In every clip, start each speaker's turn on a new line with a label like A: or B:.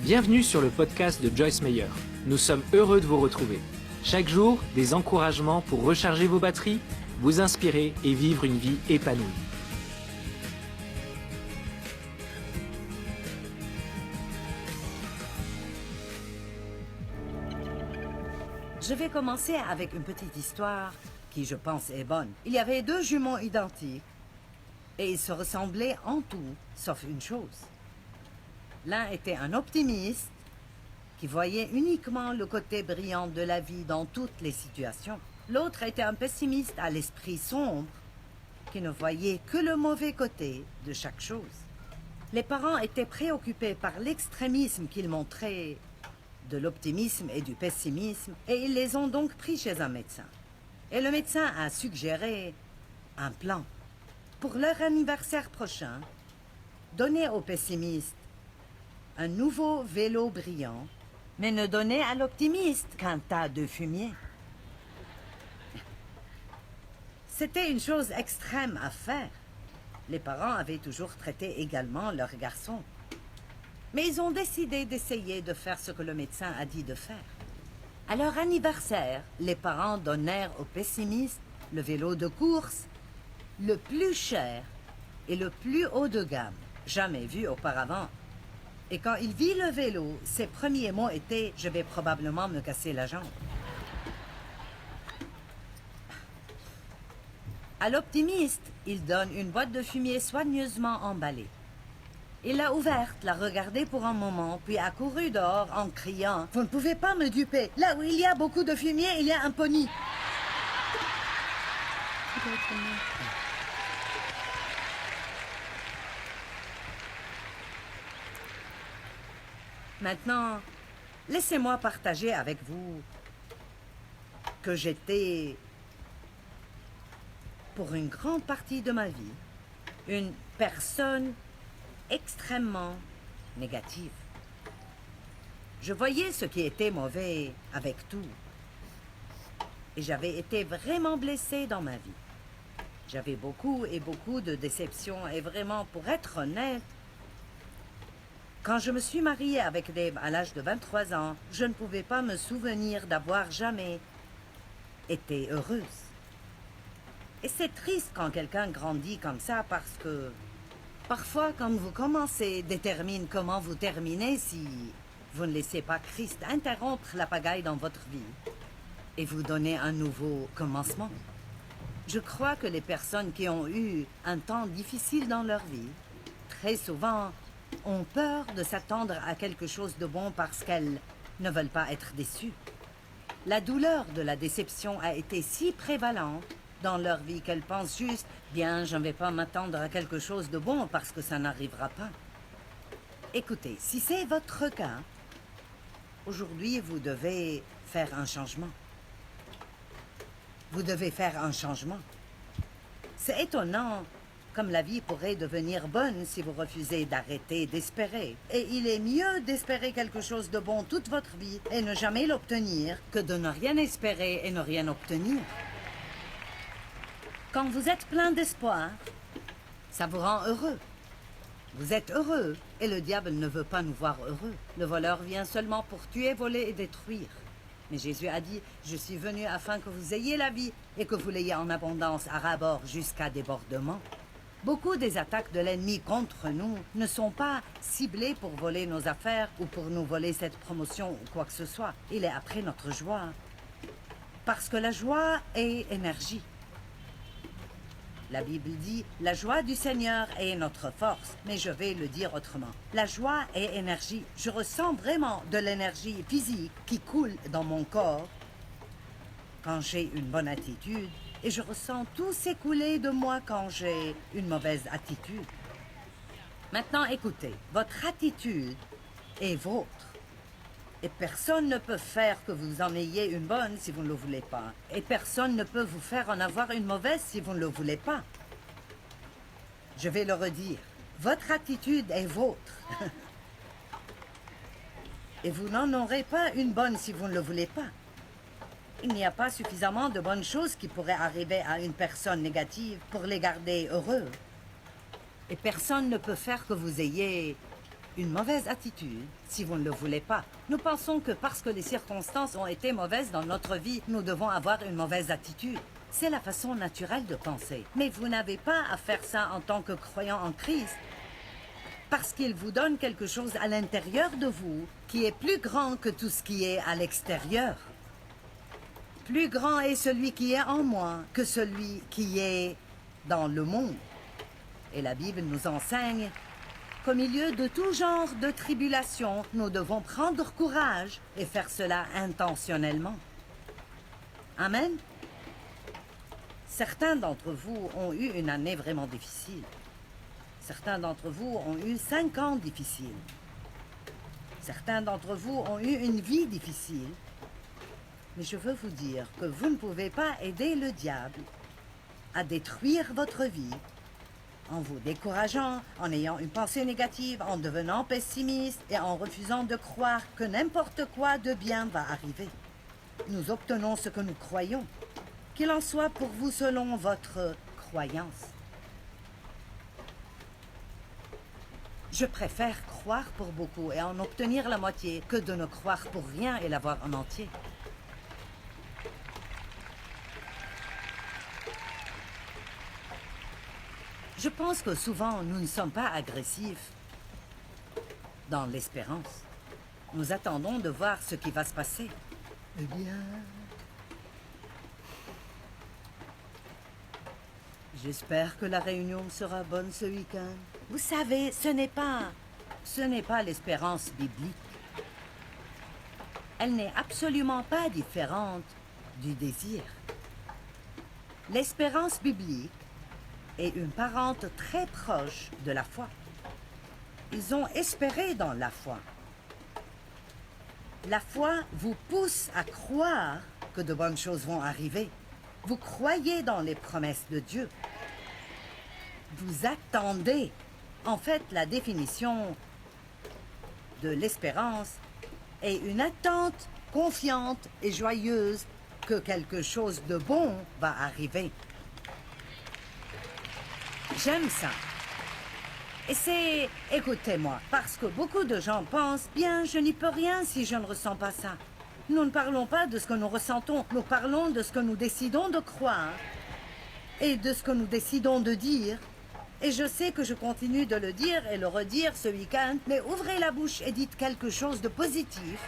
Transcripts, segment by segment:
A: Bienvenue sur le podcast de Joyce Meyer. Nous sommes heureux de vous retrouver. Chaque jour, des encouragements pour recharger vos batteries, vous inspirer et vivre une vie épanouie.
B: Je vais commencer avec une petite histoire qui, je pense, est bonne. Il y avait deux jumeaux identiques et ils se ressemblaient en tout, sauf une chose. L'un était un optimiste qui voyait uniquement le côté brillant de la vie dans toutes les situations. L'autre était un pessimiste à l'esprit sombre qui ne voyait que le mauvais côté de chaque chose. Les parents étaient préoccupés par l'extrémisme qu'ils montraient de l'optimisme et du pessimisme, et ils les ont donc pris chez un médecin. Et le médecin a suggéré un plan. Pour leur anniversaire prochain, donner aux pessimistes un nouveau vélo brillant, mais ne donner à l'optimiste qu'un tas de fumier. C'était une chose extrême à faire. Les parents avaient toujours traité également leur garçon. Mais ils ont décidé d'essayer de faire ce que le médecin a dit de faire. À leur anniversaire, les parents donnèrent aux pessimistes le vélo de course le plus cher et le plus haut de gamme, jamais vu auparavant. Et quand il vit le vélo, ses premiers mots étaient « Je vais probablement me casser la jambe ». À l'optimiste, il donne une boîte de fumier soigneusement emballée. Il l'a ouverte, l'a regardée pour un moment, puis a couru dehors en criant « Vous ne pouvez pas me duper. Là où il y a beaucoup de fumier, il y a un pony. » Maintenant, laissez-moi partager avec vous que j'étais, pour une grande partie de ma vie, une personne extrêmement négative. Je voyais ce qui était mauvais avec tout. Et j'avais été vraiment blessée dans ma vie. J'avais beaucoup de déceptions et vraiment, pour être honnête, quand je me suis mariée avec Dave à l'âge de 23 ans, je ne pouvais pas me souvenir d'avoir jamais été heureuse. Et c'est triste quand quelqu'un grandit comme ça parce que parfois, quand vous commencez, détermine comment vous terminez si vous ne laissez pas Christ interrompre la pagaille dans votre vie et vous donner un nouveau commencement. Je crois que les personnes qui ont eu un temps difficile dans leur vie, très souvent, ont peur de s'attendre à quelque chose de bon parce qu'elles ne veulent pas être déçues. La douleur de la déception a été si prévalente dans leur vie qu'elles pensent juste « Bien, je ne vais pas m'attendre à quelque chose de bon parce que ça n'arrivera pas. » Écoutez, si c'est votre cas, aujourd'hui, vous devez faire un changement. Vous devez faire un changement. C'est étonnant comme la vie pourrait devenir bonne si vous refusez d'arrêter d'espérer. Et il est mieux d'espérer quelque chose de bon toute votre vie et ne jamais l'obtenir que de ne rien espérer et ne rien obtenir. Quand vous êtes plein d'espoir, ça vous rend heureux. Vous êtes heureux et le diable ne veut pas nous voir heureux. Le voleur vient seulement pour tuer, voler et détruire. Mais Jésus a dit « Je suis venu afin que vous ayez la vie et que vous l'ayez en abondance à ras-bord jusqu'à débordement. » Beaucoup des attaques de l'ennemi contre nous ne sont pas ciblées pour voler nos affaires ou pour nous voler cette promotion ou quoi que ce soit. Il est après notre joie. Parce que la joie est énergie. La Bible dit « La joie du Seigneur est notre force », mais je vais le dire autrement. La joie est énergie. Je ressens vraiment de l'énergie physique qui coule dans mon corps quand j'ai une bonne attitude et je ressens tout s'écouler de moi quand j'ai une mauvaise attitude. Maintenant, écoutez, votre attitude est vôtre. Et personne ne peut faire que vous en ayez une bonne si vous ne le voulez pas. Et personne ne peut vous faire en avoir une mauvaise si vous ne le voulez pas. Je vais le redire. Votre attitude est vôtre. Et vous n'en aurez pas une bonne si vous ne le voulez pas. Il n'y a pas suffisamment de bonnes choses qui pourraient arriver à une personne négative pour les garder heureux. Et personne ne peut faire que vous ayez une mauvaise attitude si vous ne le voulez pas. Nous pensons que parce que les circonstances ont été mauvaises dans notre vie, nous devons avoir une mauvaise attitude. C'est la façon naturelle de penser. Mais vous n'avez pas à faire ça en tant que croyant en Christ, parce qu'il vous donne quelque chose à l'intérieur de vous qui est plus grand que tout ce qui est à l'extérieur. Plus grand est celui qui est en moi que celui qui est dans le monde. Et la Bible nous enseigne qu'au milieu de tout genre de tribulations, nous devons prendre courage et faire cela intentionnellement. Amen. Certains d'entre vous ont eu une année vraiment difficile. Certains d'entre vous ont eu 5 ans difficiles. Certains d'entre vous ont eu une vie difficile. Mais je veux vous dire que vous ne pouvez pas aider le diable à détruire votre vie en vous décourageant, en ayant une pensée négative, en devenant pessimiste et en refusant de croire que n'importe quoi de bien va arriver. Nous obtenons ce que nous croyons, qu'il en soit pour vous selon votre croyance. Je préfère croire pour beaucoup et en obtenir la moitié que de ne croire pour rien et l'avoir en entier. Je pense que souvent, nous ne sommes pas agressifs dans l'espérance. Nous attendons de voir ce qui va se passer. Eh bien... J'espère que la réunion sera bonne ce week-end. Vous savez, ce n'est pas l'espérance biblique. Elle n'est absolument pas différente du désir. L'espérance biblique est une parente très proche de la foi. Ils ont espéré dans la foi. La foi vous pousse à croire que de bonnes choses vont arriver. Vous croyez dans les promesses de Dieu. Vous attendez. En fait, la définition de l'espérance est une attente confiante et joyeuse que quelque chose de bon va arriver. J'aime ça. Et c'est... Écoutez-moi, parce que beaucoup de gens pensent « Bien, je n'y peux rien si je ne ressens pas ça. » Nous ne parlons pas de ce que nous ressentons, nous parlons de ce que nous décidons de croire et de ce que nous décidons de dire. Et je sais que je continue de le dire et le redire ce week-end, mais ouvrez la bouche et dites quelque chose de positif,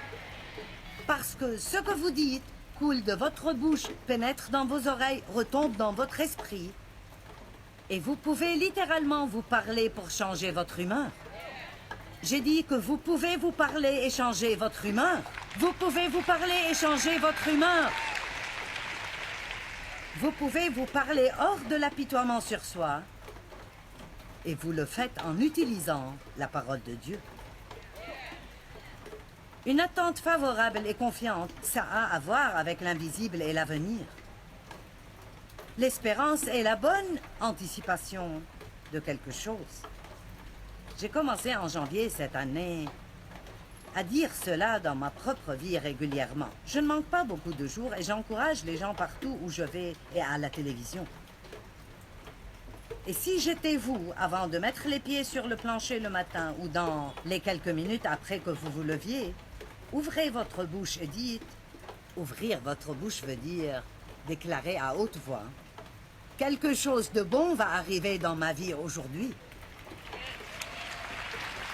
B: parce que ce que vous dites coule de votre bouche, pénètre dans vos oreilles, retombe dans votre esprit. Et vous pouvez littéralement vous parler pour changer votre humeur. J'ai dit que vous pouvez vous parler et changer votre humeur. Vous pouvez vous parler et changer votre humeur. Vous pouvez vous parler hors de l'apitoiement sur soi. Et vous le faites en utilisant la parole de Dieu. Une attente favorable et confiante, ça a à voir avec l'invisible et l'avenir. L'espérance est la bonne anticipation de quelque chose. J'ai commencé en janvier cette année à dire cela dans ma propre vie régulièrement. Je ne manque pas beaucoup de jours et j'encourage les gens partout où je vais et à la télévision. Et si j'étais vous, avant de mettre les pieds sur le plancher le matin ou dans les quelques minutes après que vous vous leviez, ouvrez votre bouche et dites... Ouvrir votre bouche veut dire déclarer à haute voix. Quelque chose de bon va arriver dans ma vie aujourd'hui.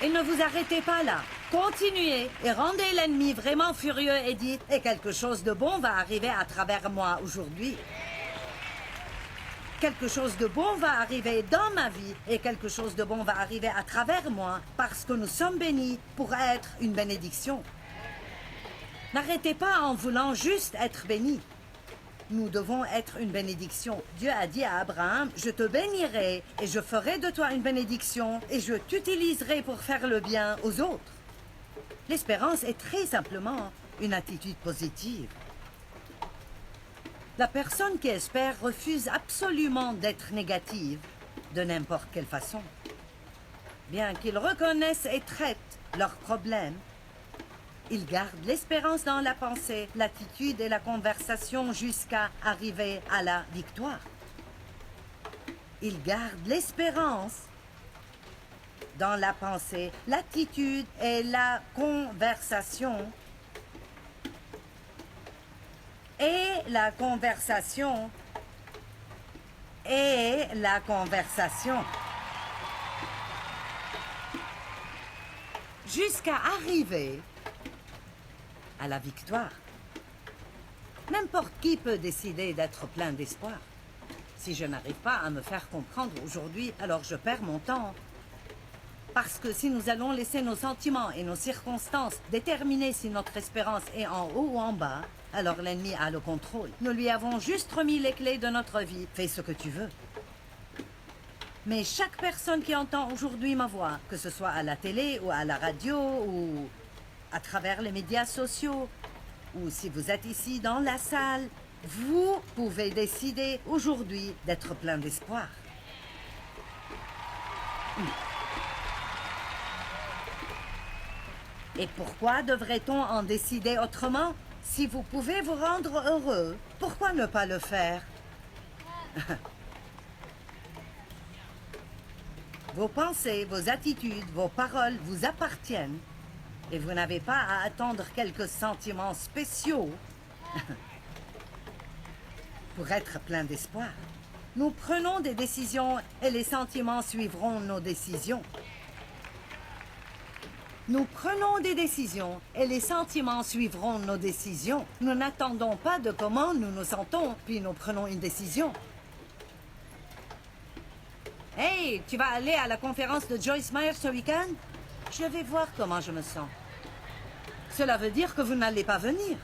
B: Et ne vous arrêtez pas là. Continuez et rendez l'ennemi vraiment furieux et dites « Et quelque chose de bon va arriver à travers moi aujourd'hui. » Quelque chose de bon va arriver dans ma vie et quelque chose de bon va arriver à travers moi parce que nous sommes bénis pour être une bénédiction. N'arrêtez pas en voulant juste être bénis. Nous devons être une bénédiction. Dieu a dit à Abraham, je te bénirai et je ferai de toi une bénédiction et je t'utiliserai pour faire le bien aux autres. L'espérance est très simplement une attitude positive. La personne qui espère refuse absolument d'être négative de n'importe quelle façon. Bien qu'ils reconnaissent et traitent leurs problèmes, ils gardent l'espérance dans la pensée, l'attitude et la conversation jusqu'à arriver à la victoire. Ils gardent l'espérance dans la pensée, l'attitude et la conversation. Et la conversation. Et la conversation. Jusqu'à arriver à la victoire. N'importe qui peut décider d'être plein d'espoir. Si je n'arrive pas à me faire comprendre aujourd'hui, alors je perds mon temps. Parce que si nous allons laisser nos sentiments et nos circonstances déterminer si notre espérance est en haut ou en bas, alors l'ennemi a le contrôle. Nous lui avons juste remis les clés de notre vie. Fais ce que tu veux. Mais chaque personne qui entend aujourd'hui ma voix, que ce soit à la télé ou à la radio ou à travers les médias sociaux, ou si vous êtes ici dans la salle, vous pouvez décider aujourd'hui d'être plein d'espoir. Et pourquoi devrait-on en décider autrement? Si vous pouvez vous rendre heureux, pourquoi ne pas le faire? Vos pensées, vos attitudes, vos paroles vous appartiennent. Et vous n'avez pas à attendre quelques sentiments spéciaux pour être plein d'espoir. Nous prenons des décisions et les sentiments suivront nos décisions. Nous prenons des décisions et les sentiments suivront nos décisions. Nous n'attendons pas de comment nous nous sentons, puis nous prenons une décision. Hey, tu vas aller à la conférence de Joyce Meyer ce week-end? Je vais voir comment je me sens. Cela veut dire que vous n'allez pas venir.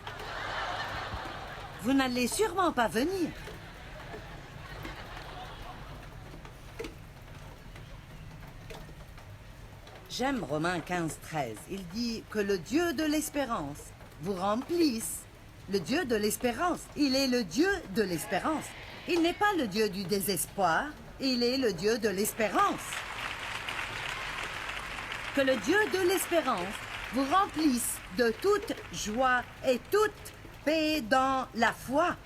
B: Vous n'allez sûrement pas venir. J'aime Romains 15:13. Il dit que le Dieu de l'espérance vous remplisse. Le Dieu de l'espérance. Il est le Dieu de l'espérance. Il n'est pas le Dieu du désespoir. Il est le Dieu de l'espérance. Que le Dieu de l'espérance vous remplisse de toute joie et toute paix dans la foi.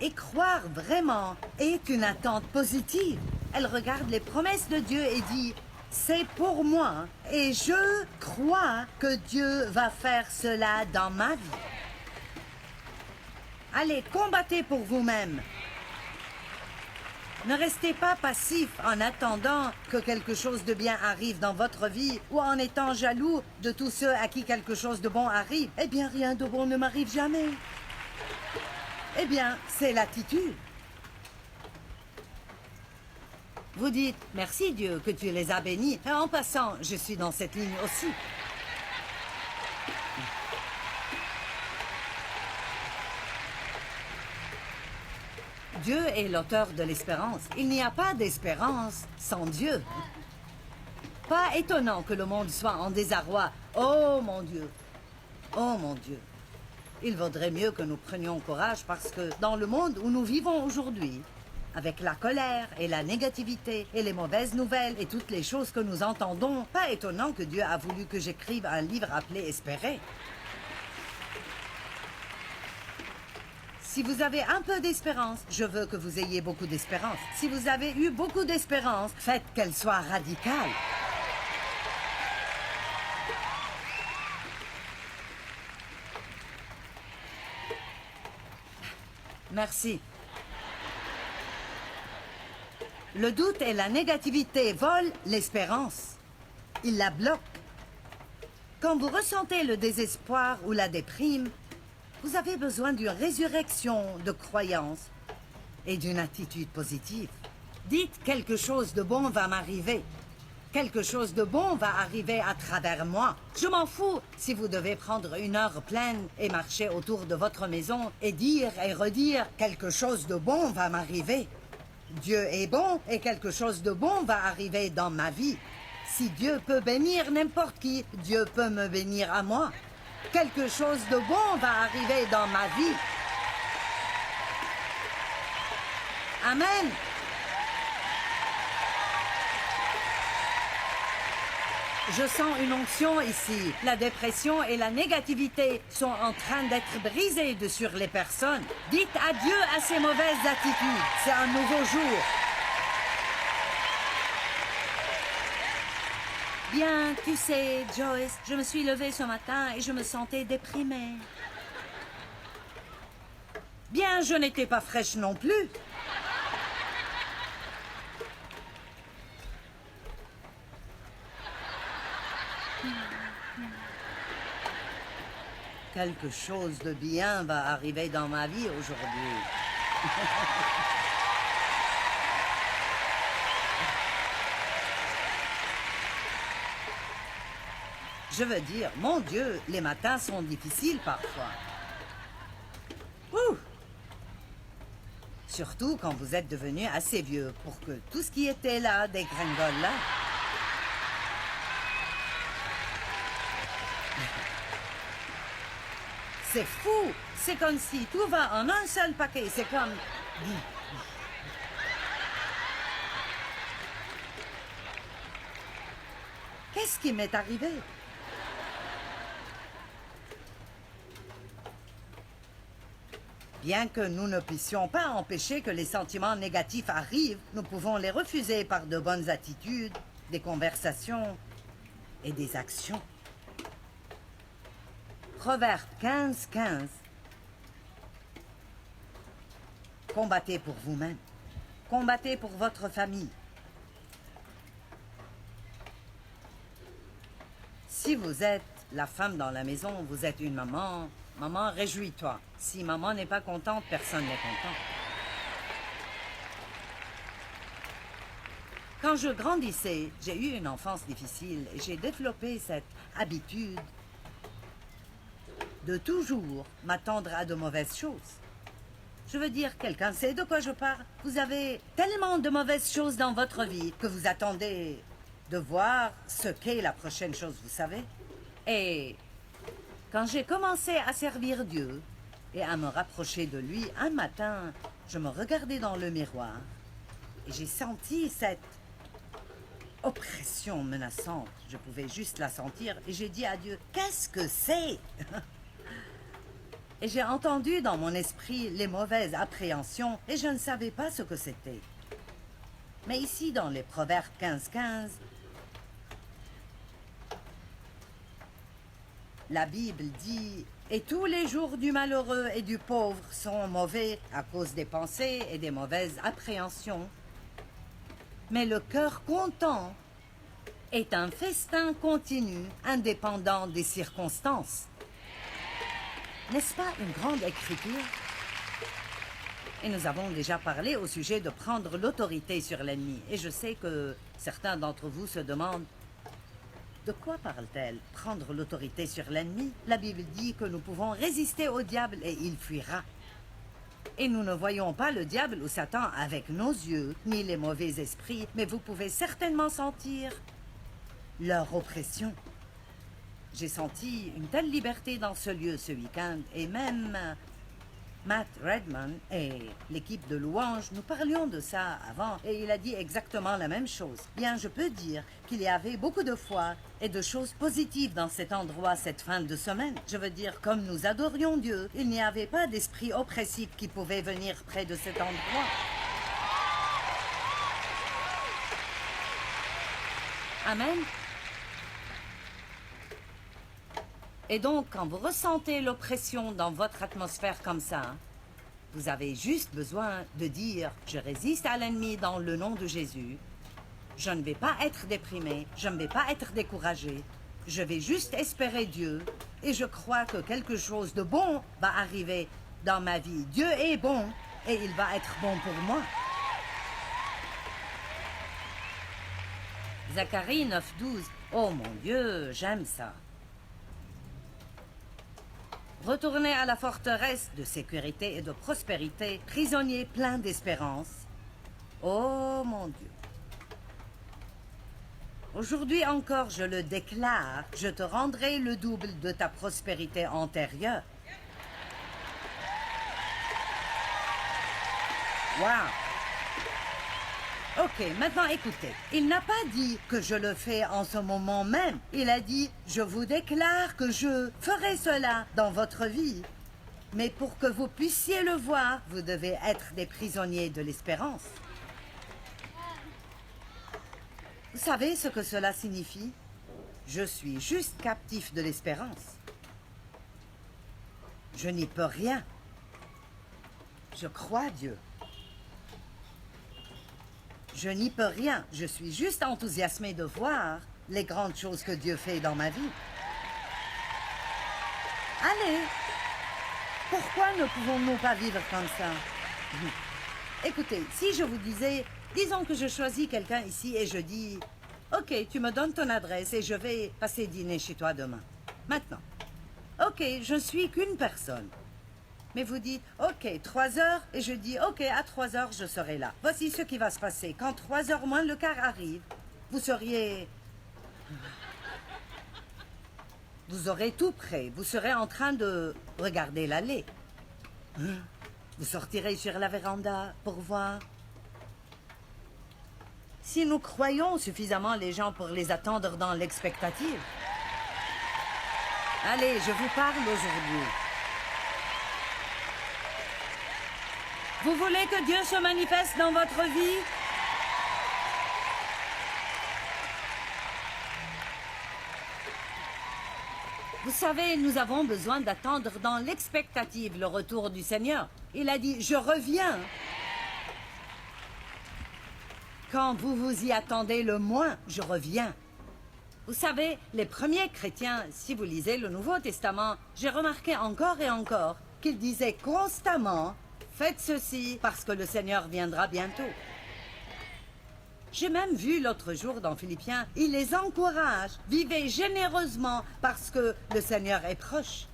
B: Et croire vraiment est une attente positive. Elle regarde les promesses de Dieu et dit « C'est pour moi et je crois que Dieu va faire cela dans ma vie. » Allez, combattez pour vous-même. Ne restez pas passif en attendant que quelque chose de bien arrive dans votre vie ou en étant jaloux de tous ceux à qui quelque chose de bon arrive. Eh bien, rien de bon ne m'arrive jamais. Eh bien, c'est l'attitude. Vous dites, merci Dieu que tu les as bénis. Et en passant, je suis dans cette ligne aussi. Dieu est l'auteur de l'espérance. Il n'y a pas d'espérance sans Dieu. Pas étonnant que le monde soit en désarroi. Oh mon Dieu! Oh mon Dieu! Il vaudrait mieux que nous prenions courage parce que dans le monde où nous vivons aujourd'hui, avec la colère et la négativité et les mauvaises nouvelles et toutes les choses que nous entendons, pas étonnant que Dieu a voulu que j'écrive un livre appelé « Espérer ». Si vous avez un peu d'espérance, je veux que vous ayez beaucoup d'espérance. Si vous avez eu beaucoup d'espérance, faites qu'elle soit radicale. Merci. Le doute et la négativité volent l'espérance. Ils la bloquent. Quand vous ressentez le désespoir ou la déprime, vous avez besoin d'une résurrection de croyance et d'une attitude positive. Dites « quelque chose de bon va m'arriver ». Quelque chose de bon va arriver à travers moi. Je m'en fous si vous devez prendre une heure pleine et marcher autour de votre maison et dire et redire « quelque chose de bon va m'arriver ». Dieu est bon et quelque chose de bon va arriver dans ma vie. Si Dieu peut bénir n'importe qui, Dieu peut me bénir à moi. Quelque chose de bon va arriver dans ma vie. Amen. Je sens une onction ici. La dépression et la négativité sont en train d'être brisées sur les personnes. Dites adieu à ces mauvaises attitudes. C'est un nouveau jour. Bien, tu sais, Joyce, je me suis levée ce matin et je me sentais déprimée. Bien, je n'étais pas fraîche non plus. Quelque chose de bien va arriver dans ma vie aujourd'hui. Je veux dire, mon Dieu, les matins sont difficiles parfois. Ouh! Surtout quand vous êtes devenu assez vieux pour que tout ce qui était là dégringole là. C'est fou! C'est comme si tout va en un seul paquet. C'est comme... Qu'est-ce qui m'est arrivé? Bien que nous ne puissions pas empêcher que les sentiments négatifs arrivent, nous pouvons les refuser par de bonnes attitudes, des conversations et des actions. Proverbe 15:15. Combattez pour vous-même. Combattez pour votre famille. Si vous êtes la femme dans la maison, vous êtes une maman. Maman, réjouis-toi. Si maman n'est pas contente, personne n'est content. Quand je grandissais, j'ai eu une enfance difficile et j'ai développé cette habitude de toujours m'attendre à de mauvaises choses. Je veux dire, quelqu'un sait de quoi je parle? Vous avez tellement de mauvaises choses dans votre vie que vous attendez de voir ce qu'est la prochaine chose, vous savez? Et quand j'ai commencé à servir Dieu et à me rapprocher de lui, un matin, je me regardais dans le miroir et j'ai senti cette oppression menaçante. Je pouvais juste la sentir et j'ai dit à Dieu, qu'est-ce que c'est? Et j'ai entendu dans mon esprit les mauvaises appréhensions et je ne savais pas ce que c'était. Mais ici, dans les Proverbes 15:15, la Bible dit « Et tous les jours du malheureux et du pauvre sont mauvais à cause des pensées et des mauvaises appréhensions. Mais le cœur content est un festin continu, indépendant des circonstances. » N'est-ce pas une grande écriture? Et nous avons déjà parlé au sujet de prendre l'autorité sur l'ennemi. Et je sais que certains d'entre vous se demandent de quoi parle-t-elle? Prendre l'autorité sur l'ennemi? La Bible dit que nous pouvons résister au diable et il fuira. Et nous ne voyons pas le diable ou Satan avec nos yeux, ni les mauvais esprits, mais vous pouvez certainement sentir leur oppression. J'ai senti une telle liberté dans ce lieu ce week-end, et même Matt Redman et l'équipe de louanges, nous parlions de ça avant, et il a dit exactement la même chose. Bien, je peux dire qu'il y avait beaucoup de foi et de choses positives dans cet endroit cette fin de semaine. Je veux dire, comme nous adorions Dieu, il n'y avait pas d'esprit oppressif qui pouvait venir près de cet endroit. Amen. Et donc, quand vous ressentez l'oppression dans votre atmosphère comme ça, vous avez juste besoin de dire « Je résiste à l'ennemi dans le nom de Jésus. Je ne vais pas être déprimé, je ne vais pas être découragé. Je vais juste espérer Dieu et je crois que quelque chose de bon va arriver dans ma vie. Dieu est bon et il va être bon pour moi. » Zacharie 9:12. Oh mon Dieu, j'aime ça. Retournez à la forteresse de sécurité et de prospérité, prisonnier plein d'espérance. Oh mon Dieu. Aujourd'hui encore, je le déclare, je te rendrai le double de ta prospérité antérieure. Wow. Ok, maintenant écoutez. Il n'a pas dit que je le fais en ce moment même. Il a dit, je vous déclare que je ferai cela dans votre vie. Mais pour que vous puissiez le voir, vous devez être des prisonniers de l'espérance. Vous savez ce que cela signifie? Je suis juste captif de l'espérance. Je n'y peux rien. Je crois Dieu. Je n'y peux rien. Je suis juste enthousiasmée de voir les grandes choses que Dieu fait dans ma vie. Allez, pourquoi ne pouvons-nous pas vivre comme ça? Écoutez, si je vous disais, disons que je choisis quelqu'un ici et je dis, OK, tu me donnes ton adresse et je vais passer dîner chez toi demain. Maintenant. OK, je ne suis qu'une personne. Mais vous dites, OK, 3 heures, et je dis, OK, à 3 heures, je serai là. Voici ce qui va se passer. Quand 3 heures moins le quart arrive, vous seriez... Vous aurez tout prêt. Vous serez en train de regarder l'allée. Vous sortirez sur la véranda pour voir. Si nous croyons suffisamment les gens pour les attendre dans l'expectative. Allez, je vous parle aujourd'hui. Vous voulez que Dieu se manifeste dans votre vie? Vous savez, nous avons besoin d'attendre dans l'expectative le retour du Seigneur. Il a dit, je reviens. Quand vous vous y attendez le moins, je reviens. Vous savez, les premiers chrétiens, si vous lisez le Nouveau Testament, j'ai remarqué encore et encore qu'ils disaient constamment, faites ceci parce que le Seigneur viendra bientôt. J'ai même vu l'autre jour dans Philippiens, il les encourage, vivez généreusement parce que le Seigneur est proche.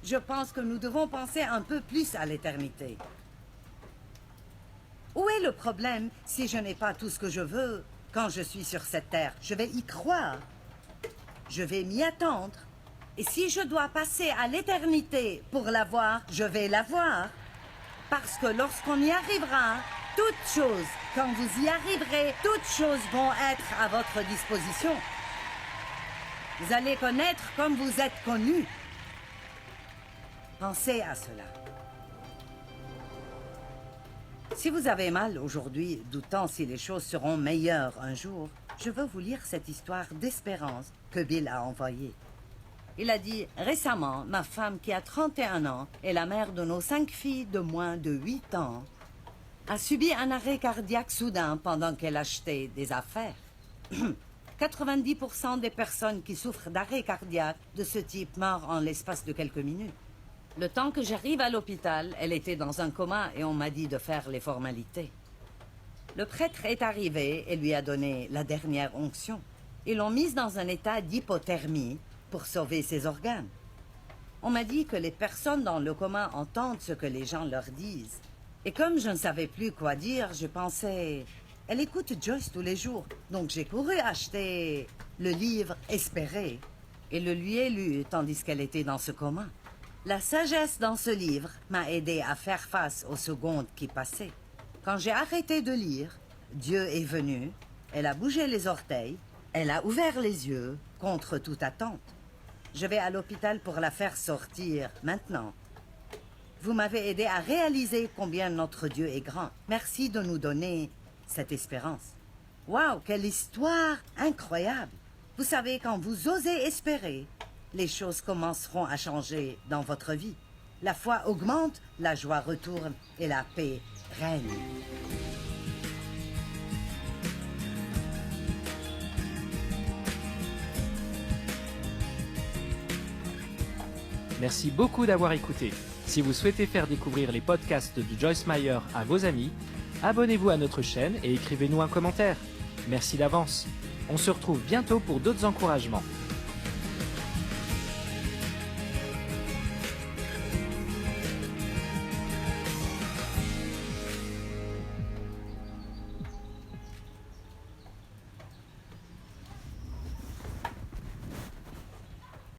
B: Je pense que nous devons penser un peu plus à l'éternité. Où est le problème si je n'ai pas tout ce que je veux quand je suis sur cette terre? Je vais y croire. Je vais m'y attendre. Et si je dois passer à l'éternité pour l'avoir, je vais l'avoir. Parce que lorsqu'on y arrivera, toutes choses, quand vous y arriverez, toutes choses vont être à votre disposition. Vous allez connaître comme vous êtes connus. Pensez à cela. Si vous avez mal aujourd'hui, doutant si les choses seront meilleures un jour, je veux vous lire cette histoire d'espérance que Bill a envoyée. Il a dit, récemment, ma femme qui a 31 ans et la mère de nos 5 filles de moins de 8 ans, a subi un arrêt cardiaque soudain pendant qu'elle achetait des affaires. 90% des personnes qui souffrent d'arrêt cardiaque de ce type meurent en l'espace de quelques minutes. Le temps que j'arrive à l'hôpital, elle était dans un coma et on m'a dit de faire les formalités. Le prêtre est arrivé et lui a donné la dernière onction. Ils l'ont mise dans un état d'hypothermie pour sauver ses organes. On m'a dit que les personnes dans le coma entendent ce que les gens leur disent. Et comme je ne savais plus quoi dire, je pensais... Elle écoute Joyce tous les jours, donc j'ai couru acheter le livre « Espérer » et le lui ai lu tandis qu'elle était dans ce coma. La sagesse dans ce livre m'a aidé à faire face aux secondes qui passaient. Quand j'ai arrêté de lire, Dieu est venu, elle a bougé les orteils, elle a ouvert les yeux contre toute attente. Je vais à l'hôpital pour la faire sortir maintenant. Vous m'avez aidé à réaliser combien notre Dieu est grand. Merci de nous donner cette espérance. Waouh, quelle histoire incroyable! Vous savez, quand vous osez espérer, les choses commenceront à changer dans votre vie. La foi augmente, la joie retourne et la paix règne.
A: Merci beaucoup d'avoir écouté. Si vous souhaitez faire découvrir les podcasts de Joyce Meyer à vos amis, abonnez-vous à notre chaîne et écrivez-nous un commentaire. Merci d'avance. On se retrouve bientôt pour d'autres encouragements.